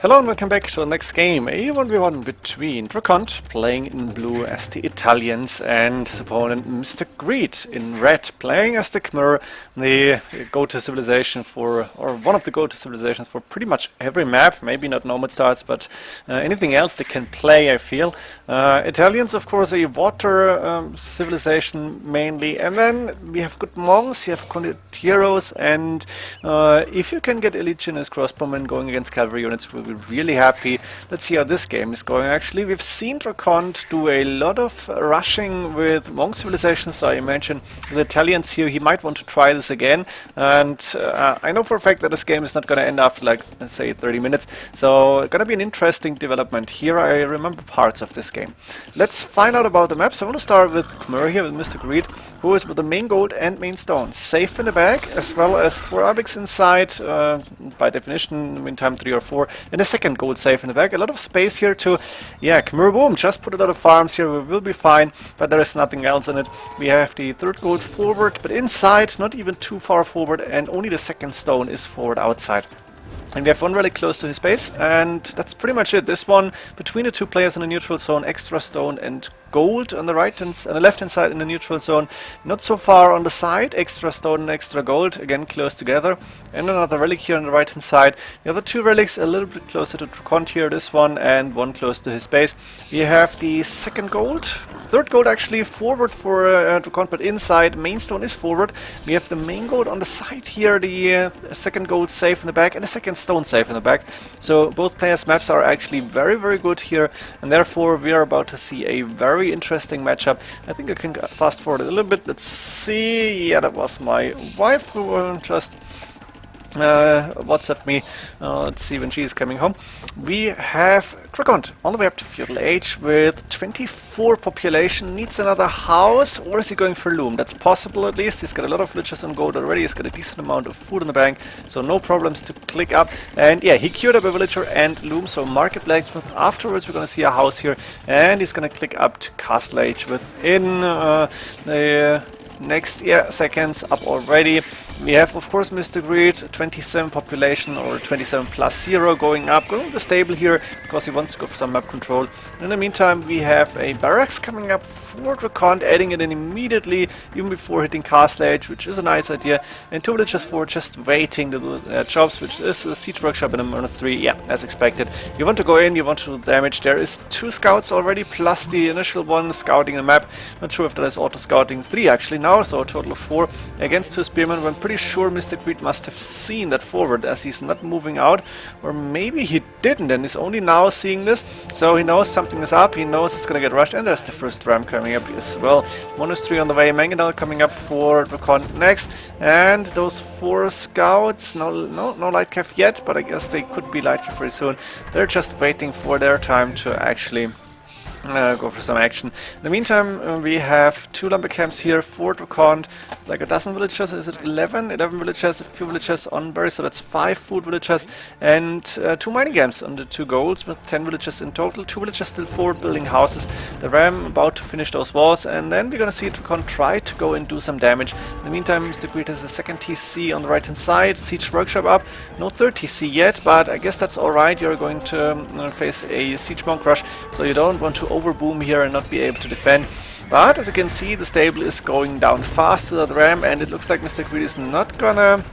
Hello and welcome back to the next game, a 1v1 between DraCoNT playing in blue as the Italians and his opponent MrGreed in red playing as the Khmer, the go-to civilization for, or one of the go-to civilizations for pretty much every map, maybe not Nomad Stars, but anything else they can play, I feel. Italians, of course, a water civilization mainly, and then we have good monks, you have Conquerors, and if you can get elite as crossbowmen going against cavalry units, we'll be really happy. Let's see how this game is going. Actually, we've seen DraCoNT do a lot of rushing with monk civilizations, so I imagine the Italians here, he might want to try this again, and I know for a fact that this game is not going to end after, like, let's say 30 minutes, so it's going to be an interesting development here. I remember parts of this game. Let's find out about the maps. I want to start with Khmer here, with MrGreed, who is with the main gold and main stone safe in the back, as well as 4 Arabics inside, by definition, in the meantime 3 or 4, and a second gold safe in the back. A lot of space here to, yeah, Khmer boom, just put a lot of farms here, we will be fine, but there is nothing else in it. We have the 3rd gold forward, but inside, not even too far forward, and only the 2nd stone is forward outside. And we have 1 relic close to his base, and that's pretty much it. This one, between the 2 players in the neutral zone, extra stone and gold on the right and the left hand side in the neutral zone, not so far on the side, extra stone and extra gold, again close together, and another relic here on the right hand side. The other 2 relics a little bit closer to DraCoNT here, this one, and 1 close to his base. We have the 2nd gold, 3rd gold actually forward for DraCoNT, but inside main stone is forward. We have the main gold on the side here, the 2nd gold safe in the back, and the 2nd stone safe in the back. So both players' maps are actually very good here, and therefore we are about to see a very interesting matchup. I think I can fast forward a little bit. Let's see. Yeah, that was my wife who just WhatsApp me. Let's see when she is coming home. We have DraCoNT on the way up to feudal age with 24 population. Needs another house, or is he going for loom? That's possible at least. He's got a lot of villages on gold already. He's got a decent amount of food in the bank, so no problems to click up. And yeah, he queued up a villager and loom, so market blacksmith. Afterwards we're going to see a house here, and he's going to click up to castle age within the next seconds up already. We have, of course, MrGreed, 27 population, or 27 plus 0 going up, going with the stable here because he wants to go for some map control. In the meantime, we have a barracks coming up for DraCoNT, adding it in immediately, even before hitting castle age, which is a nice idea, and 2 villagers for just waiting to do jobs, which is a siege workshop and a monastery. Yeah, as expected. You want to go in, you want to do damage. There is 2 scouts already, plus the initial 1 scouting the map. Not sure if that is auto scouting. 3 actually now, so a total of 4 against 2 spearmen. I'm pretty sure MrGreed must have seen that forward, as he's not moving out, or maybe he didn't and is only now seeing this, so he knows something is up, he knows it's gonna get rushed, and there's the first ram coming up as well. Monastery on the way, Mangonel coming up for DraCoNT next, and those 4 scouts, no light cav yet, but I guess they could be light cav very soon. They're just waiting for their time to actually go for some action. In the meantime, we have 2 lumber camps here for DraCoNT, like a dozen villagers. Is it 11? 11 villagers, a few villagers on berry, so that's 5 food villagers, and 2 mining camps on the 2 golds with 10 villagers in total. 2 villagers still forward building houses. The ram about to finish those walls, and then we're gonna see DraCoNT try to go and do some damage. In the meantime, MrGreed has a 2nd TC on the right hand side, siege workshop up. No 3rd TC yet, but I guess that's alright. You're going to face a siege monk rush, so you don't want to overboom here and not be able to defend. But as you can see, the stable is going down fast to the ram, and it looks like MrGreed is not gonna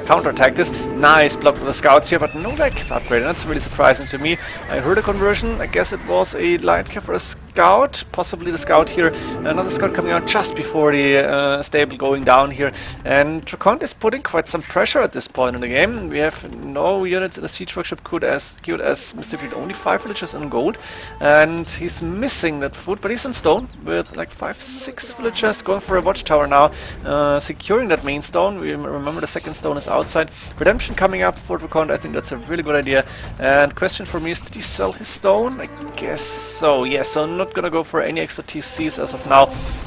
counterattack this. Nice block with the scouts here, but no light cav upgrade. That's really surprising to me. I heard a conversion. I guess it was a light cav for a scout, possibly the scout here. Another scout coming out just before the stable going down here. And DraCoNT is putting quite some pressure at this point in the game. We have no units in the siege workshop queued as MrGreed, only 5 villagers in gold, and he's missing that food, but he's in stone with like 5-6 villagers going for a watchtower now, securing that main stone. We remember the 2nd stone is outside. Redemption coming up for DraCoNT. I think that's a really good idea. And question for me is, did he sell his stone? I guess so. Yeah, so I'm not gonna go for any extra TCs as of now.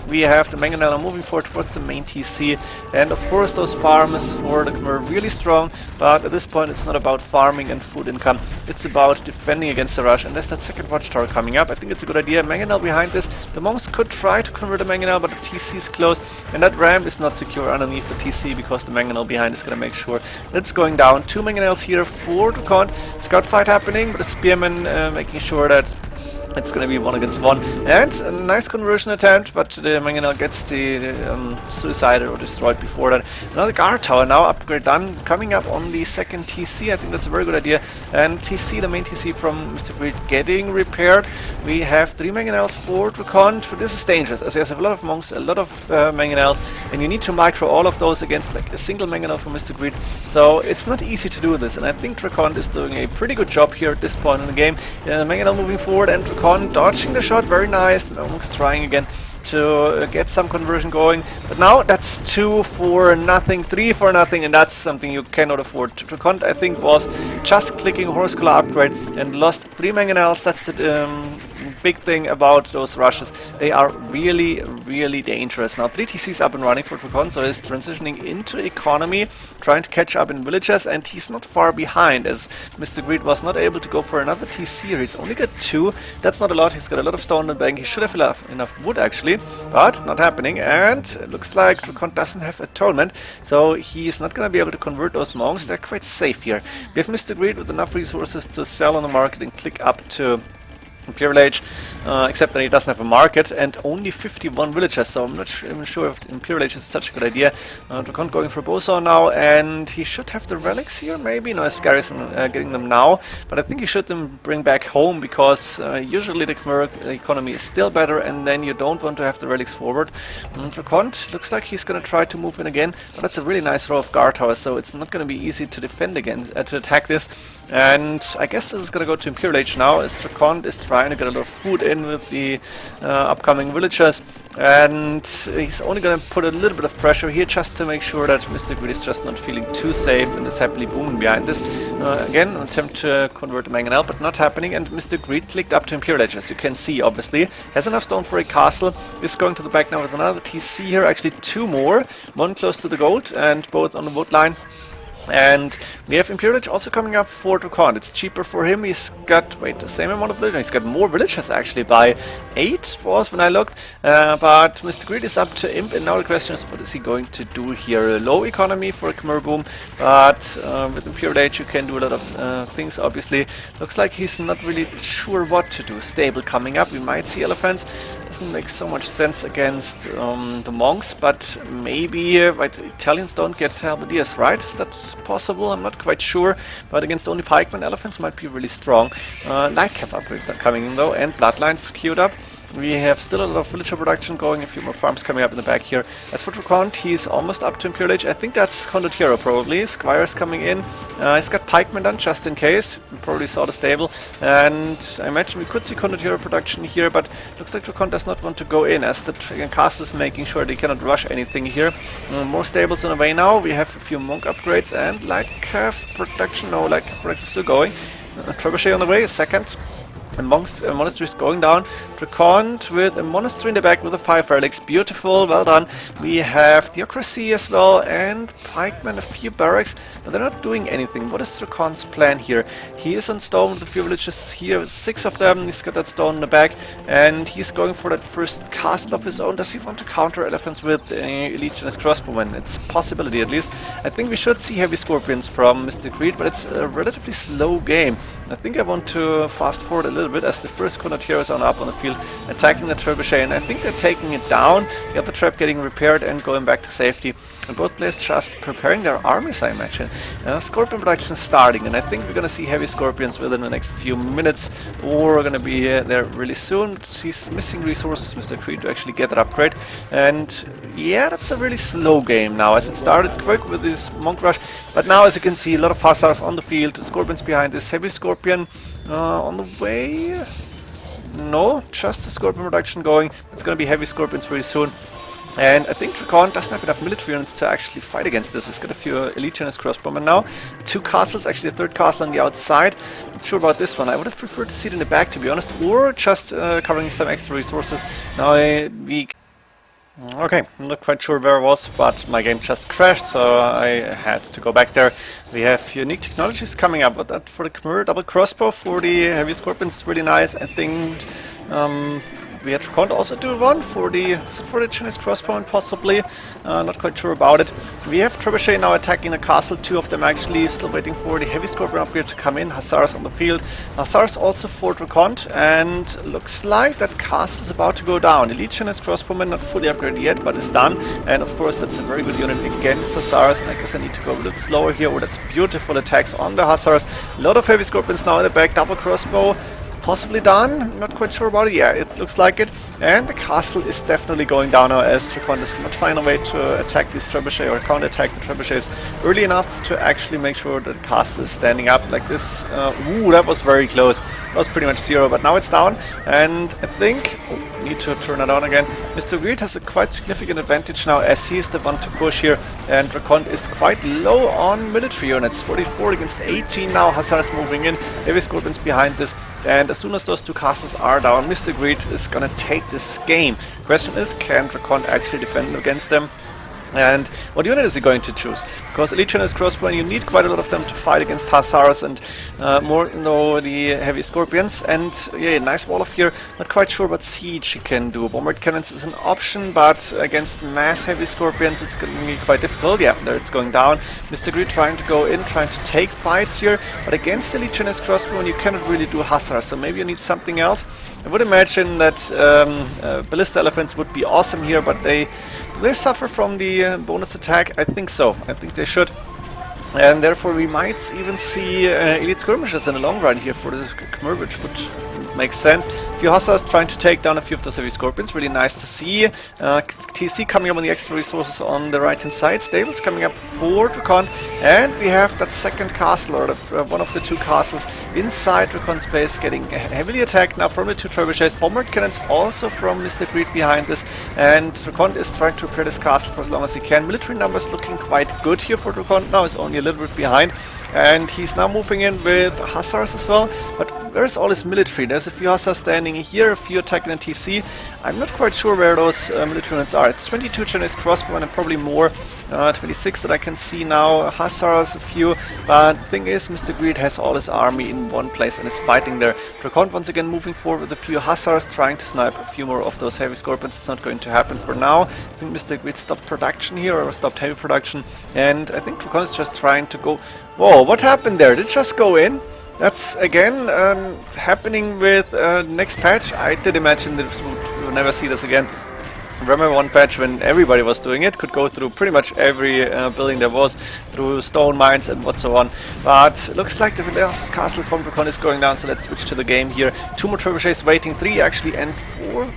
We have the Mangonel now moving forward towards the main TC, and of course those farms for the Khmer are really strong, but at this point it's not about farming and food income, it's about defending against the rush, and there's that second watchtower coming up. I think it's a good idea. Mangonel behind this, the monks could try to convert the Mangonel, but the TC is close, and that ramp is not secure underneath the TC because the Mangonel behind is going to make sure that's going down. 2 Mangonels here for DraCoNT. Scout fight happening, but the Spearman making sure that it's going to be 1 against 1, and a nice conversion attempt, but the Mangonel gets the suicided or destroyed before that. Another guard tower now, upgrade done, coming up on the second TC. I think that's a very good idea. And TC, the main TC from MrGreed, getting repaired. We have 3 Mangonels for DraCoNT, but this is dangerous, as you have a lot of monks, a lot of Mangonels, and you need to micro all of those against like a single Mangonel from MrGreed. So it's not easy to do this, and I think DraCoNT is doing a pretty good job here at this point in the game. Mangonel moving forward, and DraCoNT dodging the shot, very nice. Monks trying again to get some conversion going, but now that's 2 for nothing, 3 for nothing, and that's something you cannot afford. DraCoNT, I think, was just clicking Horse Collar upgrade and lost 3 Mangonels. That's the big thing about those rushes. They are really, really dangerous. Now 3 TCs up and running for DraCoNT, so he's transitioning into economy, trying to catch up in villages, and he's not far behind, as MrGreed was not able to go for another TC. He's only got 2. That's not a lot. He's got a lot of stone in the bank. He should have enough wood actually, but not happening, and it looks like DraCoNT doesn't have atonement, so he's not going to be able to convert those monks. They're quite safe here. We have MrGreed with enough resources to sell on the market and click up to Imperial Age, except that he doesn't have a market and only 51 villagers, so I'm not even sure if Imperial Age is such a good idea. DraCoNT going for Boson now, and he should have the relics here, maybe? No, it's Garrison getting them now, but I think he should them bring back home, because usually the Khmer economy is still better, and then you don't want to have the relics forward. DraCoNT looks like he's going to try to move in again, but that's a really nice row of guard towers, so it's not going to be easy to defend again, to attack this. And I guess this is going to go to Imperial Age now, as DraCoNT is trying to get a lot of food in with the upcoming villagers, and he's only going to put a little bit of pressure here just to make sure that MrGreed is just not feeling too safe and is happily booming behind this. Again, an attempt to convert the Mangonel, but not happening, and MrGreed clicked up to Imperial Age, as you can see, obviously. Has enough stone for a castle, is going to the back now with another TC here, actually 2 more, 1 close to the gold, and both on the wood line. And we have Imperial Age also coming up for DraCoNT. It's cheaper for him. He's got, wait, the same amount of villagers. He's got more villagers actually by 8 was when I looked. But MrGreed is up to Imp, and now the question is, what is he going to do here? A low economy for a Khmer boom, but with Imperial Age you can do a lot of things, obviously. Looks like he's not really sure what to do. Stable coming up. We might see elephants. Doesn't make so much sense against the monks, but maybe Italians don't get halberdiers, right? Is that possible? I'm not quite sure, but against only pikemen, elephants might be really strong. Lightcap upgrade coming in though, and bloodlines queued up. We have still a lot of villager production going, a few more farms coming up in the back here. As for DraCoNT, he's almost up to Imperial Age. I think that's Condottiero probably. Squires coming in. He's got pikemen done just in case. You probably saw the stable. And I imagine we could see Condottiero production here, but looks like DraCoNT does not want to go in, as the castle is making sure they cannot rush anything here. More stables on the way now. We have a few monk upgrades and Lightcap production. No, Lightcap production still going. Trebuchet on the way, a second. And monastery is going down. DraCoNT with a monastery in the back with the 5 relics. Beautiful, well done. We have Theocracy as well, and pikemen, a few barracks, but they're not doing anything. What is DraCoNT's plan here? He is on stone with a few villages here, 6 of them. He's got that stone in the back, and he's going for that first castle of his own. Does he want to counter elephants with elite and his crossbowmen? It's a possibility, at least. I think we should see heavy scorpions from MrGreed, but it's a relatively slow game. I think I want to fast forward a little bit, as the first Condottiero are up on the field, attacking the trebuchet, and I think they're taking it down. The other trap getting repaired and going back to safety. And both players just preparing their armies, I imagine. Scorpion production starting, and I think we're going to see heavy scorpions within the next few minutes, or we're going to be there really soon. He's missing resources, MrGreed, to actually get that upgrade. And yeah, that's a really slow game now, as it started quick with this monk rush, but now, as you can see, a lot of hussars on the field, scorpions behind this, heavy scorpion on the way. No, just the scorpion production going. It's going to be heavy scorpions very soon. And I think DraCoNT doesn't have enough military units to actually fight against this. He's got a few elite and his crossbowmen now. 2 castles, actually a 3rd castle on the outside. Not sure about this one. I would have preferred to see it in the back, to be honest, or just covering some extra resources. Now we Okay, I'm not quite sure where I was, but my game just crashed, so I had to go back there. We have unique technologies coming up, but that for the Khmer double crossbow for the heavy scorpions, really nice. I think we had DraCoNT also do one for the Chinese crossbow, and possibly not quite sure about it. We have Trebuchet now attacking the castle. Two of them actually still waiting for the heavy scorpion upgrade to come in. Hussars on the field. Hussars also for DraCoNT, and looks like that castle is about to go down. Elite Chinese crossbowman not fully upgraded yet, but is done. And of course that's a very good unit against Hussars. I guess I need to go a little slower here. Oh, that's beautiful attacks on the Hussars. A lot of heavy scorpions now in the back. Double crossbow. Possibly done, not quite sure about it. Yeah, it looks like it. And the castle is definitely going down now as DraCoNT is not finding a way to attack these trebuchet or counter-attack the trebuchets early enough to actually make sure that the castle is standing up like this. Ooh, that was very close. That was pretty much zero, but now it's down. And I think... Oh, need to turn it on again. MrGreed has a quite significant advantage now as he is the one to push here. And DraCoNT is quite low on military units. 44 against 18 now. Hussars moving in. Heavy scorpions behind this. And as soon as those two castles are down, MrGreed is gonna take this game. Question is, can DraCoNT actually defend against them? And what unit is he going to choose? Because Elite Chinese crossbow, you need quite a lot of them to fight against Hussars and more, the heavy scorpions. And yeah, nice wall of here. Not quite sure what siege he can do. Bombard cannons is an option, but against mass heavy scorpions, it's going to be quite difficult. Yeah, there it's going down. MrGreed trying to go in, trying to take fights here, but against Elite Chinese crossbow, you cannot really do Hussars. So maybe you need something else. I would imagine that ballista elephants would be awesome here, but they suffer from the bonus attack. I think so. I think they should. And therefore we might even see elite skirmishes in the long run here for the Khmer, which would make sense. A few Hussars trying to take down a few of those heavy scorpions. Really nice to see. TC coming up on the extra resources on the right hand side. Stables coming up for DraCoNT. And we have that second castle, or one of the two castles inside DraCoNT's base getting heavily attacked now from the two trebuchets. Bombard cannons also from MrGreed behind this. And DraCoNT is trying to repair this castle for as long as he can. Military numbers looking quite good here for DraCoNT now. It's only a little bit behind, and he's now moving in with Hussars as well. But where's all his military? There's a few Hussars standing here, a few attacking the TC. I'm not quite sure where those military units are. It's 22 Chinese crossbow and probably more. 26 that I can see now. Hussars a few, but the thing is, MrGreed has all his army in one place and is fighting there. DraCoNT once again moving forward with a few Hussars, trying to snipe a few more of those heavy scorpions. It's not going to happen for now. I think MrGreed stopped production here, or stopped heavy production, and I think DraCoNT is just trying to go... Whoa, what happened there? Did it just go in? That's again happening with next patch. I did imagine that we will never see this again. Remember one patch when everybody was doing it, could go through pretty much every building there was, through stone mines and what so on. But looks like the last castle from DraCoNT is going down, so let's switch to the game here. Two more trebuchets waiting, three actually, and four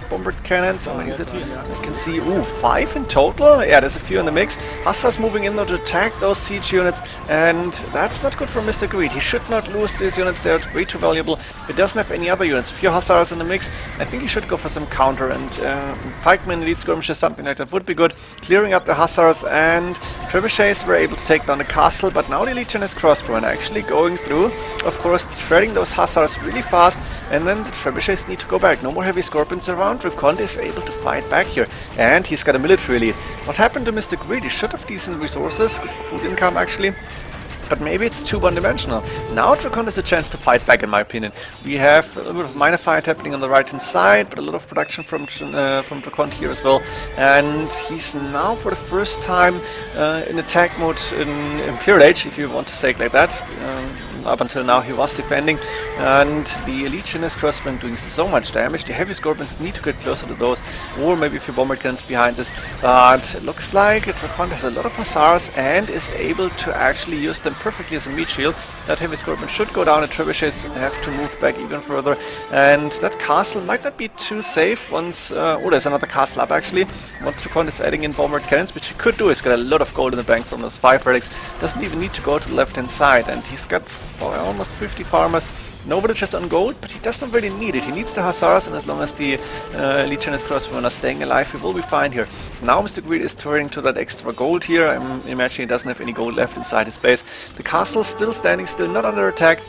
bombard cannons. How many is it? I can see, ooh, 5 in total? Yeah, there's a few in the mix. Hussars moving in though to attack those siege units, and that's not good for MrGreed. He should not lose these units, they're way too valuable. He doesn't have any other units. A few Hussars in the mix. I think he should go for some counter, and pikemen, elite skirmishes, something like that would be good. Clearing up the Hussars, and trebuchets were able to take down the castle, but now the Elite Chinese crossbow and actually going through, of course, shredding those Hussars really fast, and then the trebuchets need to go back. No more heavy scorpions around. DraCoNT is able to fight back here, and he's got a military lead. What happened to MrGreed? He should have decent resources, good food income actually. But maybe it's too one-dimensional. Now DraCoNT has a chance to fight back, in my opinion. We have a little bit of minor fight happening on the right-hand side, but a lot of production from DraCoNT here as well. And he's now, for the first time, in attack mode in Imperial Age, if you want to say it like that. Up until now he was defending, and the Elite Chinese crossbow doing so much damage. The heavy scorpions need to get closer to those, or maybe a few bombard cannons behind this. But it looks like DraCoNT has a lot of Hussars and is able to actually use them perfectly as a meat shield. That heavy scorpion should go down, and trebuchets have to move back even further. And that castle might not be too safe once... oh, there's another castle up actually. Once DraCoNT is adding in bombard cannons, which he could do. He's got a lot of gold in the bank from those 5 relics. Doesn't even need to go to the left-hand side, and he's got almost 50 farmers. No villagers on gold, but he doesn't really need it. He needs the Hussars, and as long as the Elite Chinese crossbowmen are staying alive, he will be fine here. Now MrGreed is turning to that extra gold here. I'm imagining he doesn't have any gold left inside his base. The castle is still standing, still not under attack.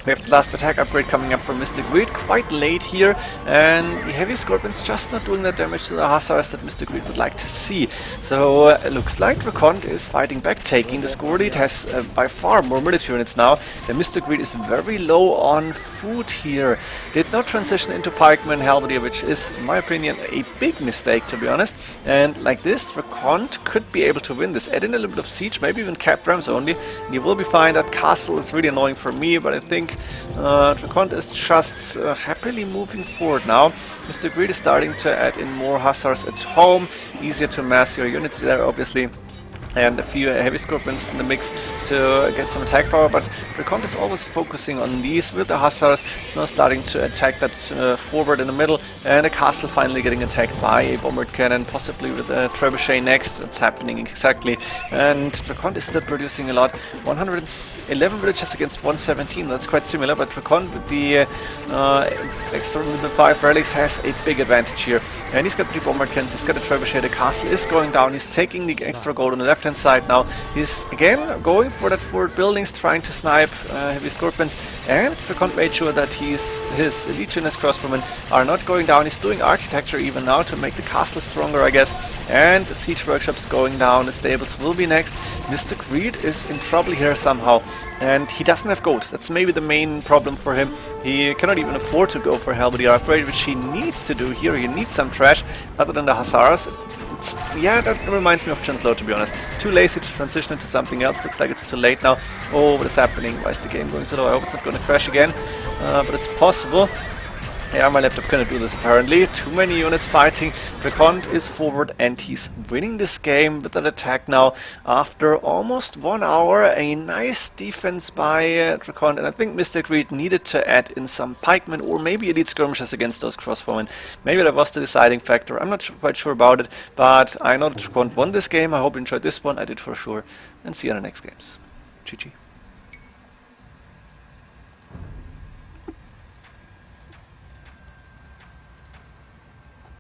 We have the last attack upgrade coming up from MrGreed quite late here, and the heavy scorpions just not doing that damage to the hussars that MrGreed would like to see. So it looks like DraCoNT is fighting back, taking the score lead, has by far more military units now. And MrGreed is very low on food here. Did not transition into pikemen halberdier, which is, in my opinion, a big mistake, to be honest. And like this, DraCoNT could be able to win this. Add in a little bit of siege, maybe even cap rams only, and you will be fine. That castle is really annoying for me, but I think DraCoNT is just happily moving forward now. MrGreed is starting to add in more hussars at home, easier to mass your units there, obviously. And a few heavy scorpions in the mix to get some attack power, but DraCoNT is always focusing on these with the hussars. It's now starting to attack that forward in the middle, and a castle finally getting attacked by a bombard cannon, possibly with a trebuchet next. That's happening exactly, and DraCoNT is still producing a lot. 111 villages against 117. That's quite similar, but DraCoNT with the extra with the 5 relics has a big advantage here. And he's got 3 bombard cannons. He's got a trebuchet. The castle is going down. He's taking the extra gold on the left-hand side now. He's again going for that forward buildings, trying to snipe heavy scorpions, and DraCoNT made sure that his legionist crossbowmen are not going down. He's doing architecture even now to make the castle stronger, I guess. And the siege workshops going down. The stables will be next. MrGreed is in trouble here somehow, and he doesn't have gold. That's maybe the main problem for him. He cannot even afford to go for halberdier upgrade, which he needs to do here. He needs some trash other than the hussars. Yeah, that reminds me of Chancellor, to be honest. Too lazy to transition into something else. Looks like it's too late now. Oh, what is happening? Why is the game going so low? I hope it's not going to crash again, but it's possible. Yeah, my laptop cannot do this apparently. Too many units fighting. DraCoNT is forward and he's winning this game with an attack now after almost 1 hour. A nice defense by DraCoNT, and I think MrGreed needed to add in some pikemen or maybe elite skirmishers against those crossbowmen. Maybe that was the deciding factor. I'm not quite sure about it, but I know that DraCoNT won this game. I hope you enjoyed this one. I did for sure. And see you in the next games. GG.